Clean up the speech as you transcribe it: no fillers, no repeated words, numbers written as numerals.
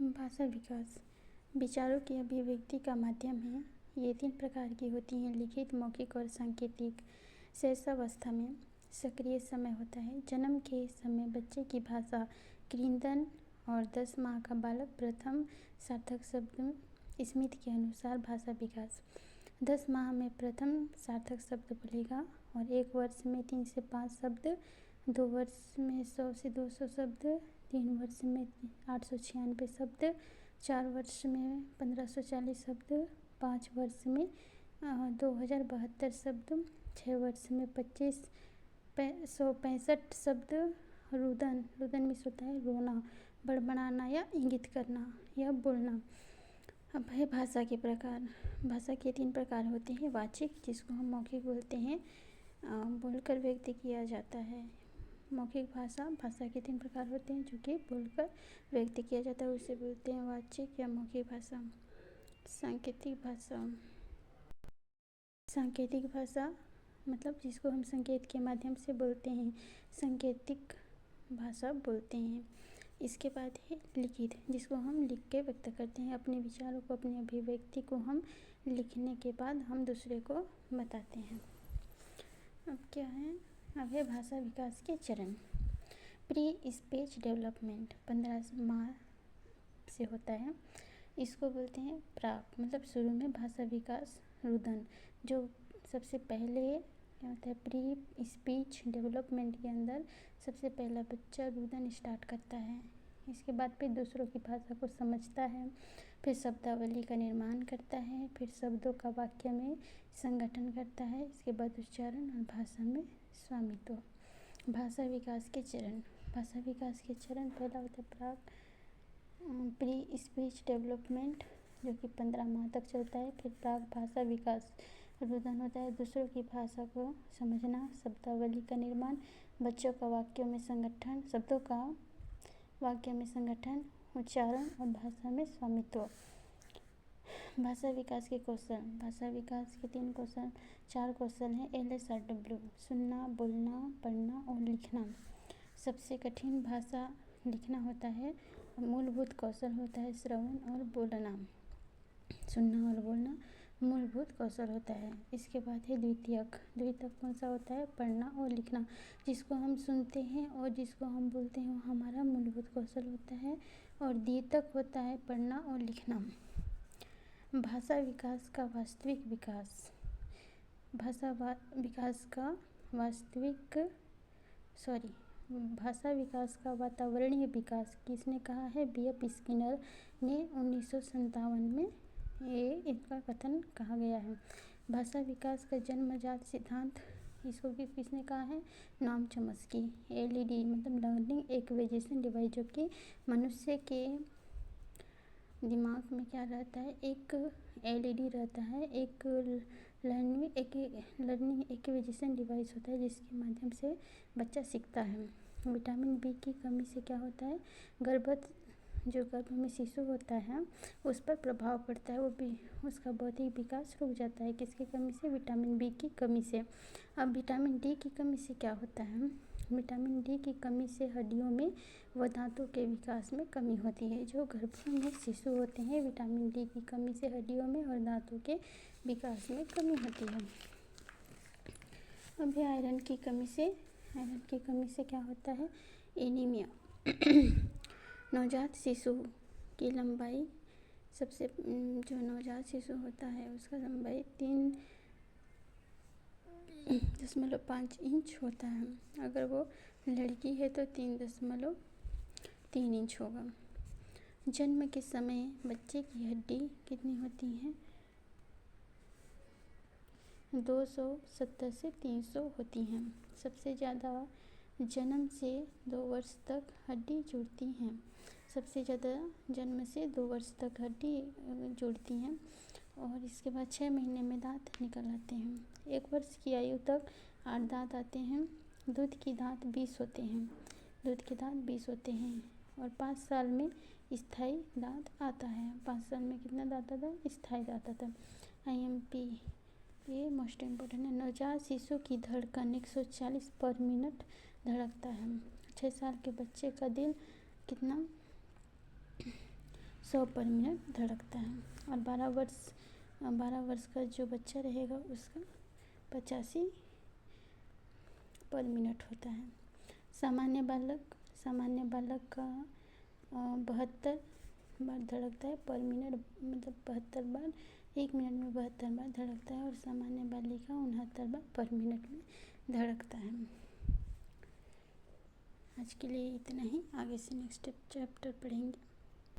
भाषा विकास विचारों की अभिव्यक्ति का माध्यम है। ये 3 प्रकार की होती हैं: लिखित, मौखिक और सांकेतिक। शैशवावस्था में सक्रिय समय होता है। जन्म के समय बच्चे की भाषा क्रंदन और 10 माह का बालक प्रथम सार्थक शब्द। स्मिथ के अनुसार भाषा विकास 10 माह में प्रथम सार्थक शब्द बोलेगा और 1 वर्ष में 3 से 5 शब्द, 2 वर्ष में 100 से 200 शब्द, 3 वर्ष में 896 शब्द, 4 वर्ष में 1540 शब्द, 5 वर्ष में 2072 शब्द, 6 वर्ष में 2565 शब्द। रुदन मीन्स होता है रोना, बड़बड़ाना या इंगित करना या बोलना। अब है भाषा के प्रकार। भाषा के 3 प्रकार होते हैं: वाचिक, जिसको हम मौखिक बोलते हैं, बोलकर व्यक्त किया जाता है। मौखिक भाषा के 3 प्रकार होते हैं जो कि बोलकर व्यक्त किया जाता है, उसे बोलते हैं वाचिक या मौखिक भाषा। सांकेतिक भाषा मतलब जिसको हम संकेत के माध्यम से बोलते हैं, सांकेतिक भाषा बोलते हैं। इसके बाद है लिखित, जिसको हम लिख के व्यक्त करते हैं। अपने विचारों को, अपनी अभिव्यक्ति को हम लिखने के बाद हम दूसरे को बताते हैं। अब क्या है? अब है भाषा विकास के चरण। प्री स्पीच डेवलपमेंट 15 माह से होता है। इसको बोलते हैं प्राक, मतलब शुरू में भाषा विकास। रुदन, जो सबसे पहले क्या होता है, प्री स्पीच डेवलपमेंट के अंदर सबसे पहला बच्चा रुदन स्टार्ट करता है। इसके बाद फिर दूसरों की भाषा को समझता है, फिर शब्दावली का निर्माण करता है, फिर शब्दों का वाक्य में संगठन करता है, इसके बाद उच्चारण और भाषा में स्वामित्व। भाषा विकास के चरण। भाषा विकास के चरण पहला होता है प्राक प्री स्पीच डेवलपमेंट, जो कि 15 माह तक चलता है। फिर प्राक भाषा विकास रुदन होता है, दूसरों की भाषा को समझना, शब्दावली का निर्माण, बच्चों का वाक्यों में संगठन, शब्दों का वाक्य में संगठन, उच्चारण और भाषा में स्वामित्व। भाषा विकास के कौशल। भाषा विकास के 4 कौशल हैं। LSRW: सुनना, बोलना, पढ़ना और लिखना। सबसे कठिन भाषा लिखना होता है। मूलभूत कौशल होता है श्रवण और बोलना। सुनना और बोलना मूलभूत कौशल होता है। इसके बाद है द्वितीयक। द्वितीयक कौन सा होता है? पढ़ना और लिखना। जिसको हम सुनते हैं और जिसको हम बोलते हैं वो हमारा मूलभूत कौशल होता है। और द्वितीयक होता है पढ़ना और लिखना। भाषा विकास का वास्तविक विकास। भाषा विकास का वातावरणीय विकास किसने कहा है? B.F. स्किनर ने 1957 में ये इनका कथन कहा गया है। भाषा विकास का जन्मजात सिद्धांत इसको किसने कहा है? Noam Chomsky. LED मतलब लर्निंग एक्विजिशन डिवाइस, जो कि मनुष्य के दिमाग में क्या रहता है? एक LED रहता है, एक लर्निंग एक्विजिशन डिवाइस होता है जिसके माध्यम से बच्चा सीखता है। विटामिन B की कमी से क्या होता है? जो गर्भ में शिशु होता है उस पर प्रभाव पड़ता है, वो भी उसका बौद्धिक विकास रुक जाता है। किसकी कमी से? विटामिन B की कमी से। अब विटामिन D की कमी से क्या होता है? विटामिन D की कमी से हड्डियों में व दांतों के विकास में कमी होती है। जो गर्भ में शिशु होते हैं, विटामिन D की कमी से हड्डियों में और दांतों के विकास में कमी होती है। अब आयरन की कमी से क्या होता है? एनीमिया। नवजात शिशु की लंबाई जो नवजात शिशु होता है उसका लंबाई 3.5 इंच होता है। अगर वो लड़की है तो 3.3 इंच होगा। जन्म के समय बच्चे की हड्डी कितनी होती है? 270 से 300 होती हैं। सबसे ज़्यादा जन्म से 2 वर्ष तक हड्डी जुड़ती हैं। सबसे ज़्यादा जन्म से 2 वर्ष तक हड्डी जुड़ती हैं और इसके बाद 6 महीने में दांत निकल आते हैं। 1 वर्ष की आयु तक 8 दांत आते हैं। दूध के दांत 20 होते हैं और 5 साल में स्थायी दांत आता है। 5 साल में कितना दांत आता है? स्थायी दांत आता है। IMP ये मोस्ट इम्पोर्टेंट है। नवजात शिशु की धड़कन 140 पर मिनट धड़कता है। 6 साल के बच्चे का दिल कितना? 100 पर मिनट धड़कता है। और 12 वर्ष का जो बच्चा रहेगा उसका 85 पर मिनट होता है। सामान्य बालक का 72 बार धड़कता है पर मिनट, मतलब 72 बार, 1 मिनट में 72 बार धड़कता है। और सामान्य बालिका 69 बार पर मिनट में धड़कता है। आज के लिए इतना ही, आगे से नेक्स्ट चैप्टर पढ़ेंगे।